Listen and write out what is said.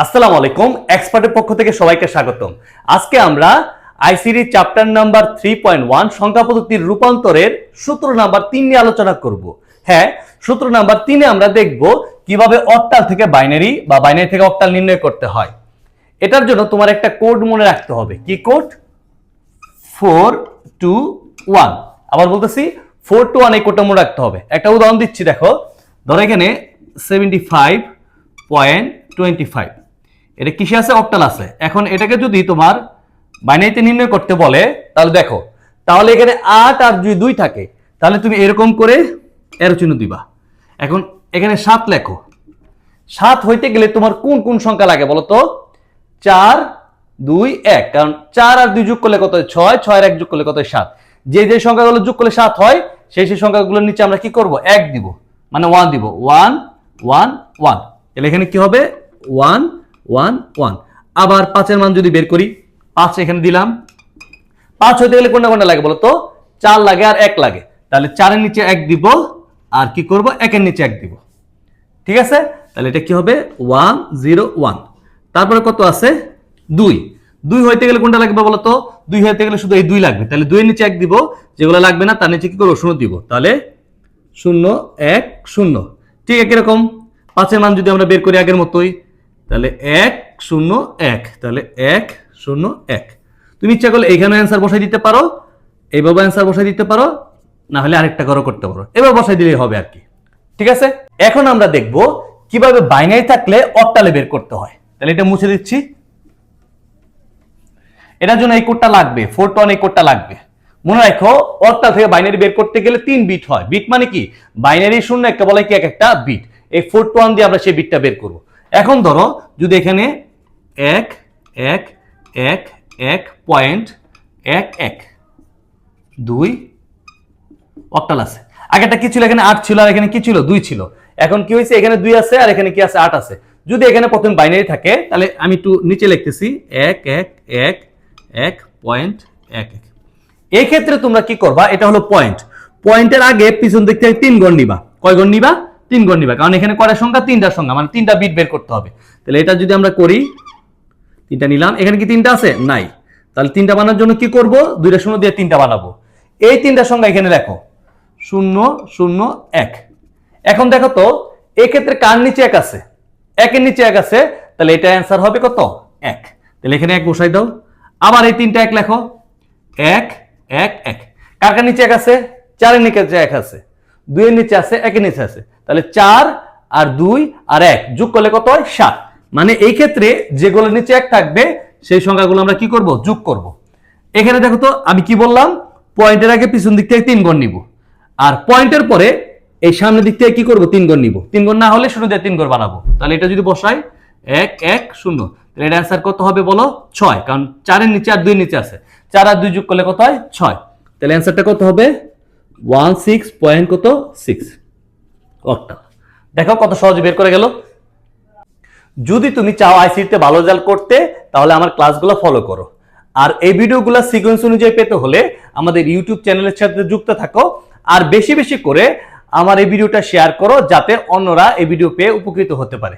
আসসালামু আলাইকুম এক্সপার্টের পক্ষ থেকে সবাইকে স্বাগতম। আজকে আমরা আইসিটি চ্যাপ্টার নাম্বার 3.1 সংখ্যা পদ্ধতির রূপান্তরের সূত্র নাম্বার 3 নিয়ে আলোচনা করব। হ্যাঁ, সূত্র নাম্বার 3 এ আমরা দেখব কিভাবে অক্টাল থেকে বাইনারি বা বাইনারি থেকে অক্টাল নির্ণয় করতে হয়। এটার জন্য তোমার একটা কোড মনে রাখতে হবে। কি কোড? 421। আবার বলতেছি 421 এই কোডটা মনে রাখতে হবে। একটা উদাহরণ দিচ্ছি, দেখো। ধরো এখানে 75.25 এটা কিসে আছে? অক্টাল আছে। এখন এটাকে যদি তোমার বাইনারিতে নির্ণয় করতে বলে তাহলে দেখো, তাহলে এখানে 8 আর 2 থাকে, তাহলে তুমি এরকম করে এরো চিহ্ন দিবা। এখন এখানে 7 লেখো। 7 হইতে গেলে তোমার কোন কোন সংখ্যা লাগে বলো তো? 4 2 1, কারণ 4 আর 2 যোগ করলে কত হয়? 6, 6 আর 1 যোগ করলে কত হয়? 7। যে যে সংখ্যাগুলো যোগ করলে 7 হয় সেই সেই সংখ্যাগুলোর নিচে আমরা কি করব? 1 দিব, মানে 1 দিব। 1 1 1, তাহলে এখানে কি হবে? 1 1 1। আবার 5 এর মান যদি বের করি, 5 এখানে দিলাম। 5 হইতে গেলে কোনটা কোনটা লাগে বলো তো? 4 লাগে আর 1 লাগে, তাহলে 4 এর নিচে 1 দিব, আর কি করব? 1 এর নিচে 1 দিব। ঠিক আছে, তাহলে এটা কি হবে? 1 0 1। তারপরে কত আছে? 2। 2 হইতে গেলে কোনটা লাগবে বলো তো? 2 হইতে গেলে শুধু এই 2 লাগবে, তাহলে 2 এর নিচে 1 দিব, যেগুলো লাগবে না তার নিচে কি করব? 0 দিব, তাহলে 0 1 0। ঠিক একই রকম 5 এর মান যদি আমরা বের করি আগের মতোই, তাহলে 1 0 1, তাহলে 1 0 1। তুমি ইচ্ছা করলে এইখানে অ্যান্সার বসাই দিতে পারো, এইভাবে অ্যান্সার বসাই দিতে পারো, না হলে আরেকটা করো করতে পারো, এবার বসাই দিলেই হবে আর কি। ঠিক আছে, এখন আমরা দেখব কিভাবে বাইনারি থাকলে অক্টালে বের করতে হয়। তাহলে এটা মুছে দিচ্ছি। এটার জন্য এই কোডটা লাগবে, 421 এই কোডটা লাগবে। মনে রাখো, অক্টাল থেকে বাইনারি বের করতে গেলে 3 বিট হয়। বিট মানে কি? বাইনারি শূন্য একটা বলে কি এক একটা বিট। এই 421 দিয়ে আমরা সেই বিটটা বের করব। এখন ধরো যদি এখানে 1 1 1 1 পয়েন্ট 1 1 2 অক্টাল আছে। আগেটা কি ছিল? এখানে 8 ছিল, আর এখানে কি ছিল? 2 ছিল। এখন কি হয়েছে? এখানে 2 আছে আর এখানে কি আছে? 8 আছে। যদি এখানে প্রথম বাইনারি থাকে তাহলে আমি একটু নিচে লিখতেছি 1 1 1 1 পয়েন্ট 1 1। এই ক্ষেত্রে তোমরা কি করবা? এটা হলো পয়েন্ট। পয়েন্টের আগে পিছন দিক থেকে 3 গণ নিবা। কয় গণ নিবা? 3 গণ নিবা, কারণ এখানে কয়টা সংখ্যা? 3টা সংখ্যা, মানে 3টা বিট বের করতে হবে। তাহলে এটা যদি আমরা করি, 3টা নিলাম। এখানে কি 3টা আছে? নাই। তাহলে 3টা বানানোর জন্য কি করব? 2টা শূন্য দিয়ে 3টা বানাবো। এই 3টা সংখ্যা এখানে লেখো 0 0 1। এখন দেখো তো, এই ক্ষেত্রে কার নিচে 1 আছে? 1 এর নিচে 1 আছে, তাহলে এটা অ্যান্সার হবে কত? 1। তাহলে এখানে 1 বসাই দাও। আবার এই 3টা 1 লেখো, 1 1 1। কার কার নিচে 1 আছে? 4 এর নিচে 1 আছে, 2 এর নিচে আছে, 1 এর নিচে আছে, তাহলে 4 আর 2 আর 1 যোগ করলে কত হয়? 7। মানে এই ক্ষেত্রে যেগুলোর নিচে 1 থাকবে সেই সংখ্যাগুলো আমরা কি করব? যোগ করব। এখানে দেখো তো, আমি কি বললাম? পয়েন্টের আগে পিছন দিক থেকে 3 গণ নিব, আর পয়েন্টের পরে এই সামনের দিক থেকে কি করব? 3 গণ নিব। 3 গণ না হলে শুরু দিয়ে 3 গণ বানাবো। তাহলে এটা যদি বসাই 1 1 0, তাহলে এটা অ্যান্সার কত হবে বলো? 6, কারণ 4 এর নিচে আর 2 এর নিচে আছে। 4 আর 2 যোগ করলে কত হয়? 6। তাহলে অ্যান্সারটা কত হবে? 16.6 অক্টাল। দেখো কত সহজে বের করে গেল। যদি তুমি চাও আইসিটিতে ভালো রেজাল্ট করতে, তাহলে আমার ক্লাসগুলো ফলো করো। আর এই ভিডিওগুলো সিকোয়েন্স অনুযায়ী পেতে হলে আমাদের ইউটিউব চ্যানেলের সাথে যুক্ত থাকো, আর বেশি বেশি করে আমার এই ভিডিওটা শেয়ার করো, যাতে অন্যরা এই ভিডিও পেয়ে উপকৃত হতে পারে।